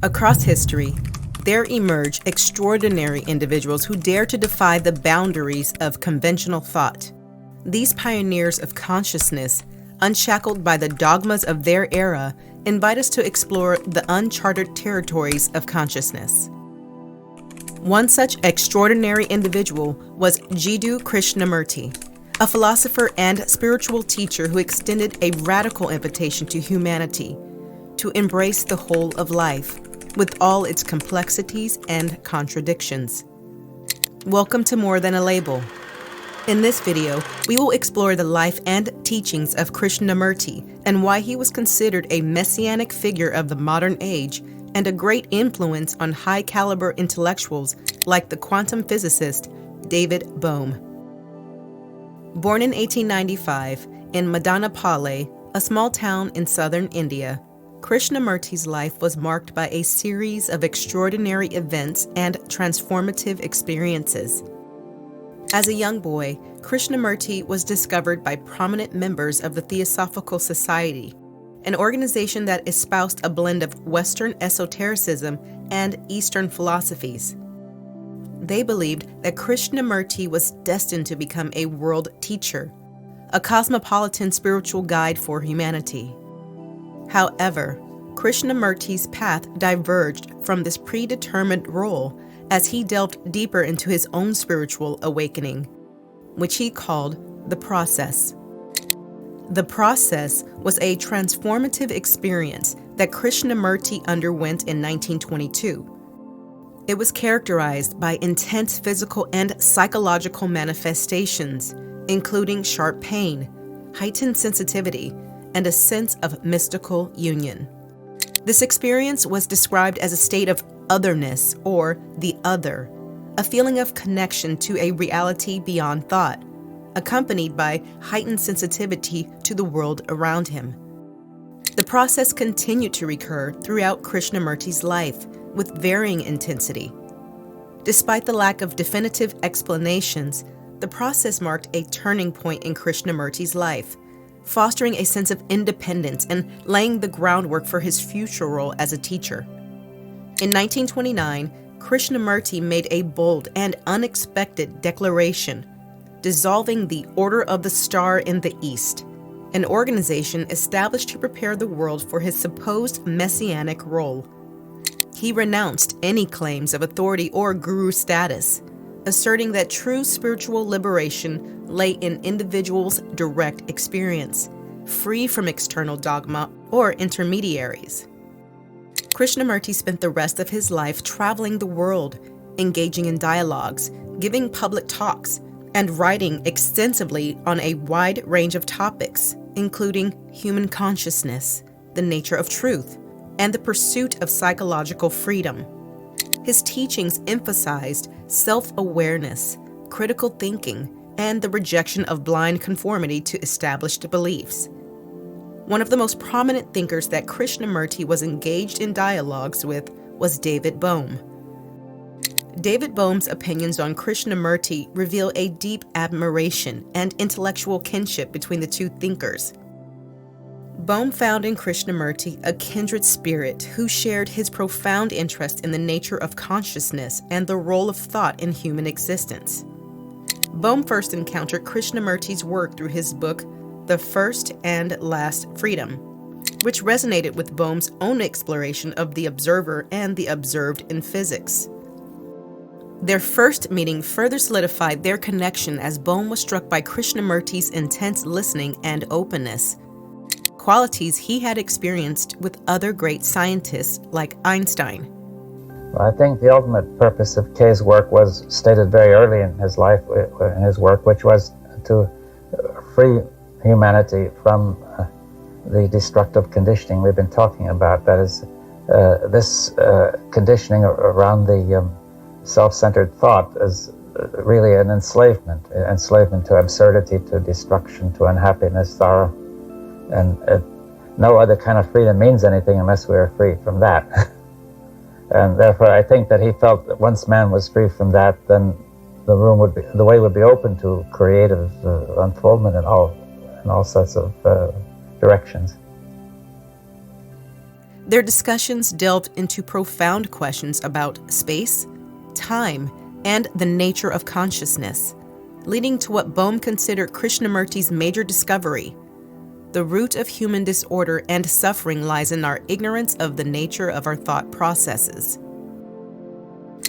Across history, there emerge extraordinary individuals who dare to defy the boundaries of conventional thought. These pioneers of consciousness, unshackled by the dogmas of their era, invite us to explore the uncharted territories of consciousness. One such extraordinary individual was Jiddu Krishnamurti, a philosopher and spiritual teacher who extended a radical invitation to humanity to embrace the whole of life, with all its complexities and contradictions. Welcome to More Than a Label. In this video, we will explore the life and teachings of Krishnamurti and why he was considered a messianic figure of the modern age and a great influence on high-caliber intellectuals like the quantum physicist David Bohm. Born in 1895 in Madanapalli, a small town in southern India, Krishnamurti's life was marked by a series of extraordinary events and transformative experiences. As a young boy, Krishnamurti was discovered by prominent members of the Theosophical Society, an organization that espoused a blend of Western esotericism and Eastern philosophies. They believed that Krishnamurti was destined to become a world teacher, a cosmopolitan spiritual guide for humanity. However, Krishnamurti's path diverged from this predetermined role as he delved deeper into his own spiritual awakening, which he called the process. The process was a transformative experience that Krishnamurti underwent in 1922. It was characterized by intense physical and psychological manifestations, including sharp pain, heightened sensitivity, and a sense of mystical union. This experience was described as a state of otherness or the other, a feeling of connection to a reality beyond thought, accompanied by heightened sensitivity to the world around him. The process continued to recur throughout Krishnamurti's life with varying intensity. Despite the lack of definitive explanations, the process marked a turning point in Krishnamurti's life, fostering a sense of independence and laying the groundwork for his future role as a teacher. In 1929, Krishnamurti made a bold and unexpected declaration, dissolving the Order of the Star in the East, an organization established to prepare the world for his supposed messianic role. He renounced any claims of authority or guru status, asserting that true spiritual liberation lay in individuals' direct experience, free from external dogma or intermediaries. Krishnamurti spent the rest of his life traveling the world, engaging in dialogues, giving public talks, and writing extensively on a wide range of topics, including human consciousness, the nature of truth, and the pursuit of psychological freedom. His teachings emphasized self-awareness, critical thinking, and the rejection of blind conformity to established beliefs. One of the most prominent thinkers that Krishnamurti was engaged in dialogues with was David Bohm. David Bohm's opinions on Krishnamurti reveal a deep admiration and intellectual kinship between the two thinkers. Bohm found in Krishnamurti a kindred spirit who shared his profound interest in the nature of consciousness and the role of thought in human existence. Bohm first encountered Krishnamurti's work through his book, The First and Last Freedom, which resonated with Bohm's own exploration of the observer and the observed in physics. Their first meeting further solidified their connection as Bohm was struck by Krishnamurti's intense listening and openness, qualities he had experienced with other great scientists like Einstein. Well, I think the ultimate purpose of Kay's work was stated very early in his life, in his work, which was to free humanity from the destructive conditioning we've been talking about. That is, this conditioning around the self-centered thought is really an enslavement to absurdity, to destruction, to unhappiness, sorrow. And no other kind of freedom means anything unless we are free from that. And therefore, I think that he felt that once man was free from that, then the way would be open to creative unfoldment in all sorts of directions. Their discussions delved into profound questions about space, time, and the nature of consciousness, leading to what Bohm considered Krishnamurti's major discovery. The root of human disorder and suffering lies in our ignorance of the nature of our thought processes.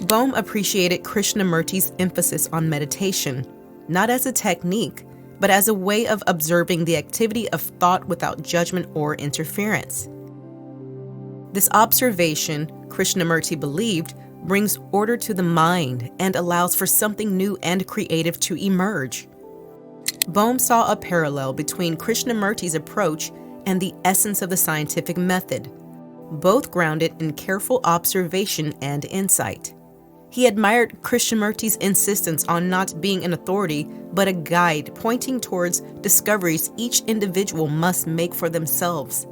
Bohm appreciated Krishnamurti's emphasis on meditation, not as a technique, but as a way of observing the activity of thought without judgment or interference. This observation, Krishnamurti believed, brings order to the mind and allows for something new and creative to emerge. Bohm saw a parallel between Krishnamurti's approach and the essence of the scientific method, both grounded in careful observation and insight. He admired Krishnamurti's insistence on not being an authority, but a guide pointing towards discoveries each individual must make for themselves.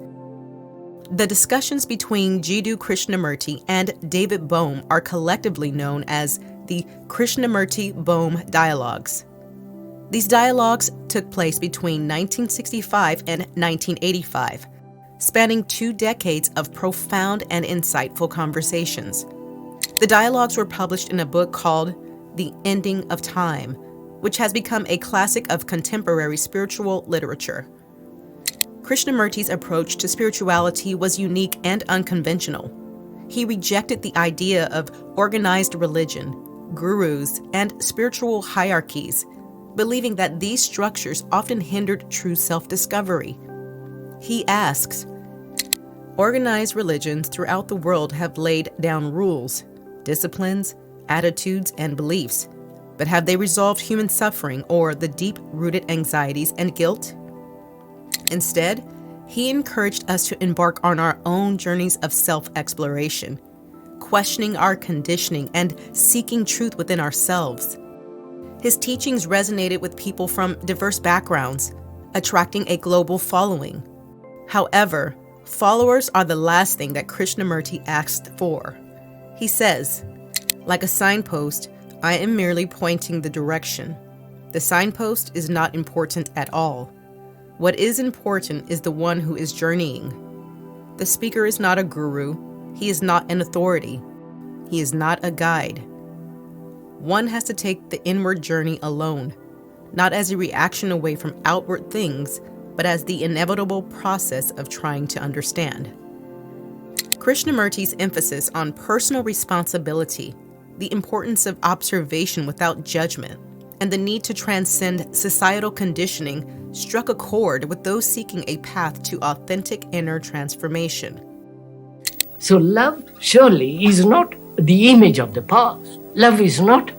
The discussions between Jiddu Krishnamurti and David Bohm are collectively known as the Krishnamurti-Bohm dialogues. These dialogues took place between 1965 and 1985, spanning 2 decades of profound and insightful conversations. The dialogues were published in a book called The Ending of Time, which has become a classic of contemporary spiritual literature. Krishnamurti's approach to spirituality was unique and unconventional. He rejected the idea of organized religion, gurus, and spiritual hierarchies, believing that these structures often hindered true self-discovery. He asks, organized religions throughout the world have laid down rules, disciplines, attitudes, and beliefs, but have they resolved human suffering or the deep-rooted anxieties and guilt? Instead, he encouraged us to embark on our own journeys of self-exploration, questioning our conditioning and seeking truth within ourselves. His teachings resonated with people from diverse backgrounds, attracting a global following. However, followers are the last thing that Krishnamurti asked for. He says, "Like a signpost, I am merely pointing the direction. The signpost is not important at all. What is important is the one who is journeying. The speaker is not a guru. He is not an authority. He is not a guide. One has to take the inward journey alone, not as a reaction away from outward things, but as the inevitable process of trying to understand." Krishnamurti's emphasis on personal responsibility, the importance of observation without judgment, and the need to transcend societal conditioning struck a chord with those seeking a path to authentic inner transformation. So love surely is not the image of the past. Love is not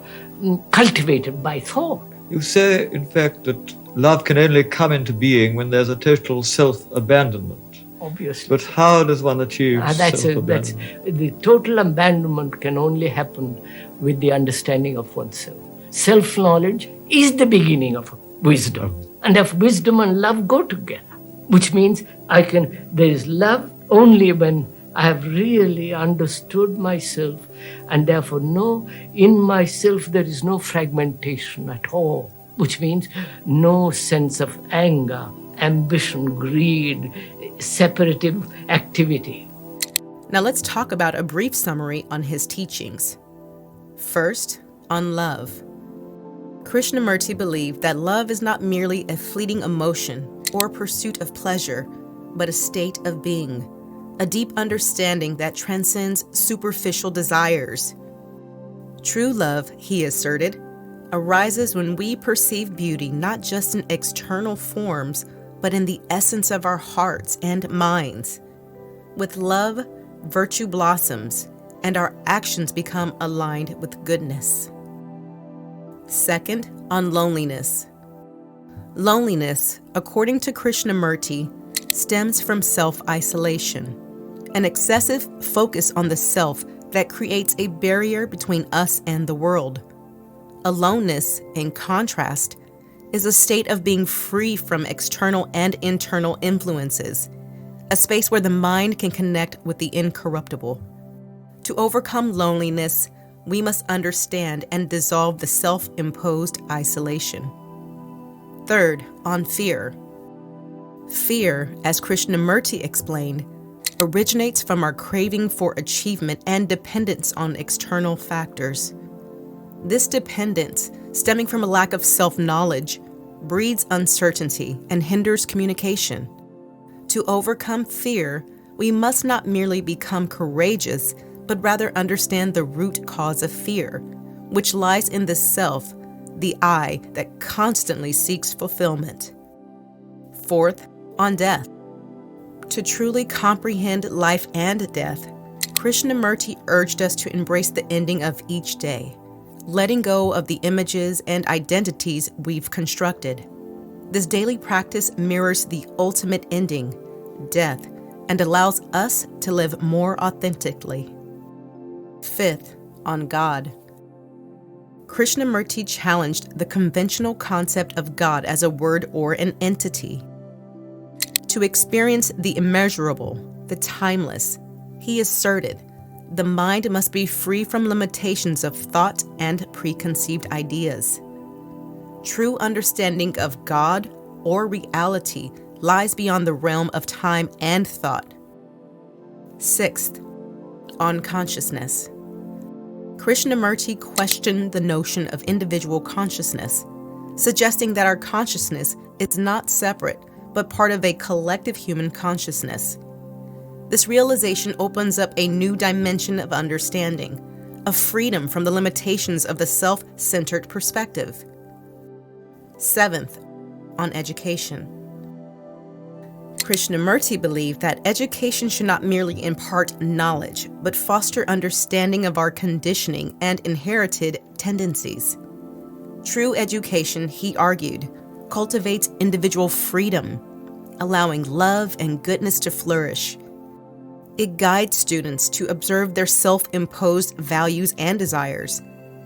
cultivated by thought. You say, in fact, that love can only come into being when there's a total self-abandonment. Obviously. But how does one achieve That's self-abandonment? the total abandonment can only happen with the understanding of oneself. Self-knowledge is the beginning of wisdom. And if wisdom and love go together, which means there is love only when I have really understood myself, and therefore know in myself there is no fragmentation at all, which means no sense of anger, ambition, greed, separative activity. Now let's talk about a brief summary on his teachings. First, on love. Krishnamurti believed that love is not merely a fleeting emotion or pursuit of pleasure, but a state of being, a deep understanding that transcends superficial desires. True love, he asserted, arises when we perceive beauty not just in external forms, but in the essence of our hearts and minds. With love, virtue blossoms, and our actions become aligned with goodness. Second, on loneliness. Loneliness, according to Krishnamurti, stems from self-isolation, an excessive focus on the self that creates a barrier between us and the world. Aloneness, in contrast, is a state of being free from external and internal influences, a space where the mind can connect with the incorruptible. To overcome loneliness, we must understand and dissolve the self-imposed isolation. Third, on fear. Fear, as Krishnamurti explained, originates from our craving for achievement and dependence on external factors. This dependence, stemming from a lack of self-knowledge, breeds uncertainty and hinders communication. To overcome fear, we must not merely become courageous, but rather understand the root cause of fear, which lies in the self, the I that constantly seeks fulfillment. Fourth, on death. To truly comprehend life and death, Krishnamurti urged us to embrace the ending of each day, letting go of the images and identities we've constructed. This daily practice mirrors the ultimate ending, death, and allows us to live more authentically. Fifth, on God. Krishnamurti challenged the conventional concept of God as a word or an entity. To experience the immeasurable, the timeless, he asserted, the mind must be free from limitations of thought and preconceived ideas. True understanding of God or reality lies beyond the realm of time and thought. Sixth, on consciousness. Krishnamurti questioned the notion of individual consciousness, suggesting that our consciousness is not separate, but part of a collective human consciousness. This realization opens up a new dimension of understanding, of freedom from the limitations of the self-centered perspective. Seventh, on education. Krishnamurti believed that education should not merely impart knowledge, but foster understanding of our conditioning and inherited tendencies. True education, he argued, cultivates individual freedom, allowing love and goodness to flourish. It guides students to observe their self-imposed values and desires,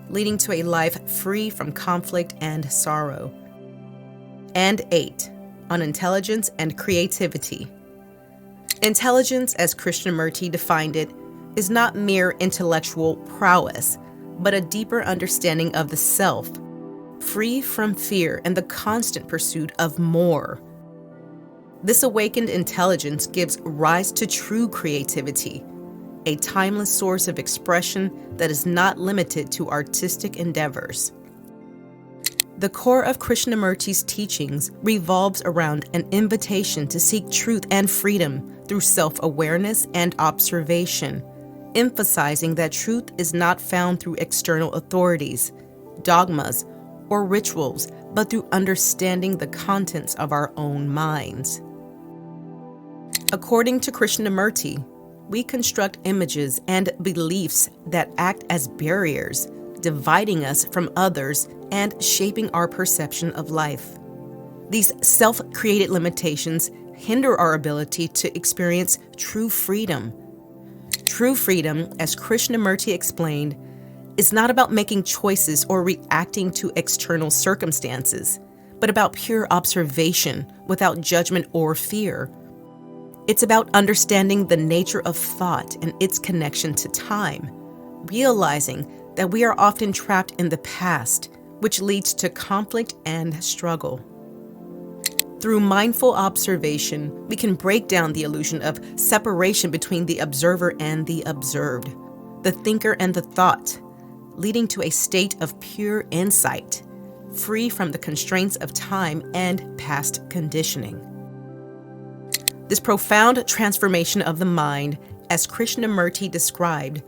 leading to a life free from conflict and sorrow. And 8, on intelligence and creativity. Intelligence, as Krishnamurti defined it, is not mere intellectual prowess, but a deeper understanding of the self, free from fear and the constant pursuit of more. This awakened intelligence gives rise to true creativity, a timeless source of expression that is not limited to artistic endeavors. The core of Krishnamurti's teachings revolves around an invitation to seek truth and freedom through self-awareness and observation, emphasizing that truth is not found through external authorities, dogmas, or rituals, but through understanding the contents of our own minds. According to Krishnamurti, we construct images and beliefs that act as barriers, dividing us from others and shaping our perception of life. These self-created limitations hinder our ability to experience true freedom. True freedom, as Krishnamurti explained, is not about making choices or reacting to external circumstances, but about pure observation without judgment or fear. It's about understanding the nature of thought and its connection to time, realizing that we are often trapped in the past, which leads to conflict and struggle. Through mindful observation, we can break down the illusion of separation between the observer and the observed, the thinker and the thought, leading to a state of pure insight, free from the constraints of time and past conditioning. This profound transformation of the mind, as Krishnamurti described,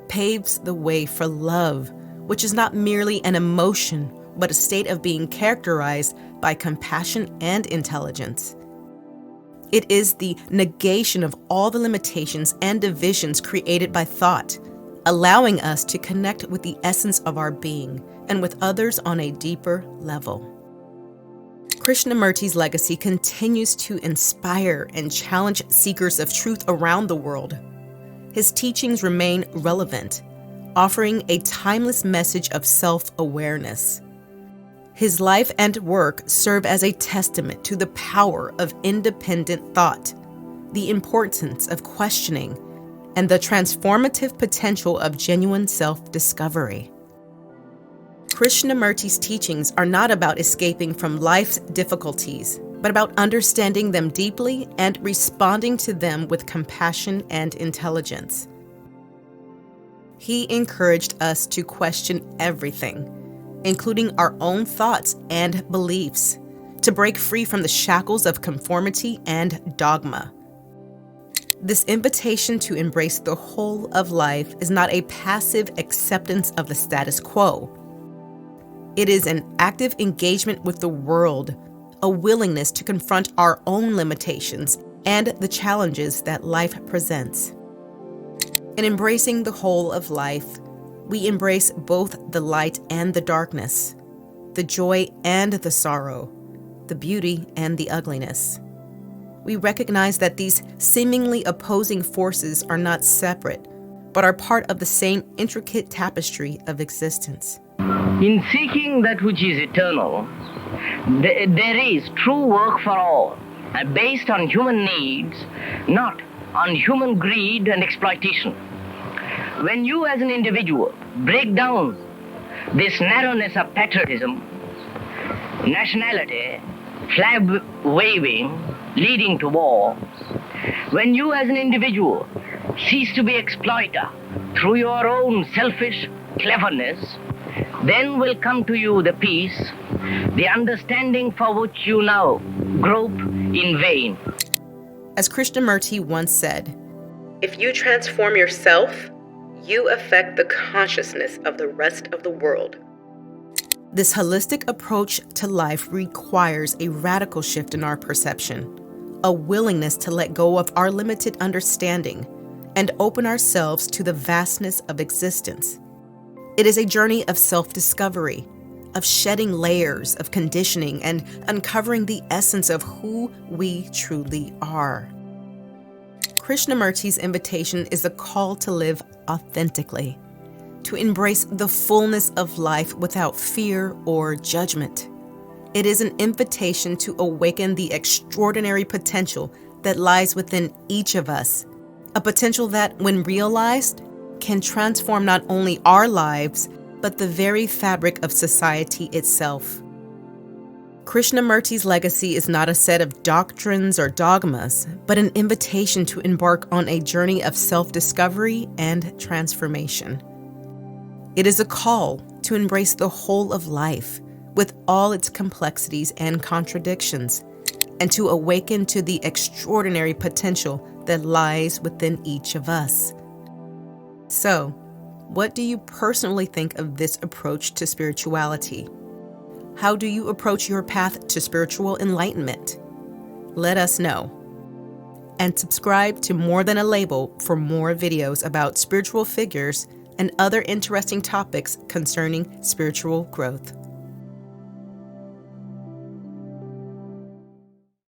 paves the way for love, which is not merely an emotion, but a state of being characterized by compassion and intelligence. It is the negation of all the limitations and divisions created by thought, allowing us to connect with the essence of our being and with others on a deeper level. Krishnamurti's legacy continues to inspire and challenge seekers of truth around the world. His teachings remain relevant, offering a timeless message of self-awareness. His life and work serve as a testament to the power of independent thought, the importance of questioning, and the transformative potential of genuine self-discovery. Krishnamurti's teachings are not about escaping from life's difficulties, but about understanding them deeply and responding to them with compassion and intelligence. He encouraged us to question everything, including our own thoughts and beliefs, to break free from the shackles of conformity and dogma. This invitation to embrace the whole of life is not a passive acceptance of the status quo. It is an active engagement with the world, a willingness to confront our own limitations and the challenges that life presents. In embracing the whole of life, we embrace both the light and the darkness, the joy and the sorrow, the beauty and the ugliness. We recognize that these seemingly opposing forces are not separate, but are part of the same intricate tapestry of existence. In seeking that which is eternal, there is true work for all, based on human needs, not on human greed and exploitation. When you as an individual break down this narrowness of patriotism, nationality, flag waving, leading to war, when you as an individual cease to be exploiter through your own selfish cleverness, then will come to you the peace, the understanding for which you now grope in vain. As Krishnamurti once said, "If you transform yourself, you affect the consciousness of the rest of the world." This holistic approach to life requires a radical shift in our perception, a willingness to let go of our limited understanding and open ourselves to the vastness of existence. It is a journey of self-discovery, of shedding layers of conditioning and uncovering the essence of who we truly are. Krishnamurti's invitation is a call to live authentically, to embrace the fullness of life without fear or judgment. It is an invitation to awaken the extraordinary potential that lies within each of us, a potential that, when realized, can transform not only our lives, but the very fabric of society itself. Krishnamurti's legacy is not a set of doctrines or dogmas, but an invitation to embark on a journey of self-discovery and transformation. It is a call to embrace the whole of life, with all its complexities and contradictions, and to awaken to the extraordinary potential that lies within each of us. So, what do you personally think of this approach to spirituality? How do you approach your path to spiritual enlightenment? Let us know. And subscribe to More Than a Label for more videos about spiritual figures and other interesting topics concerning spiritual growth.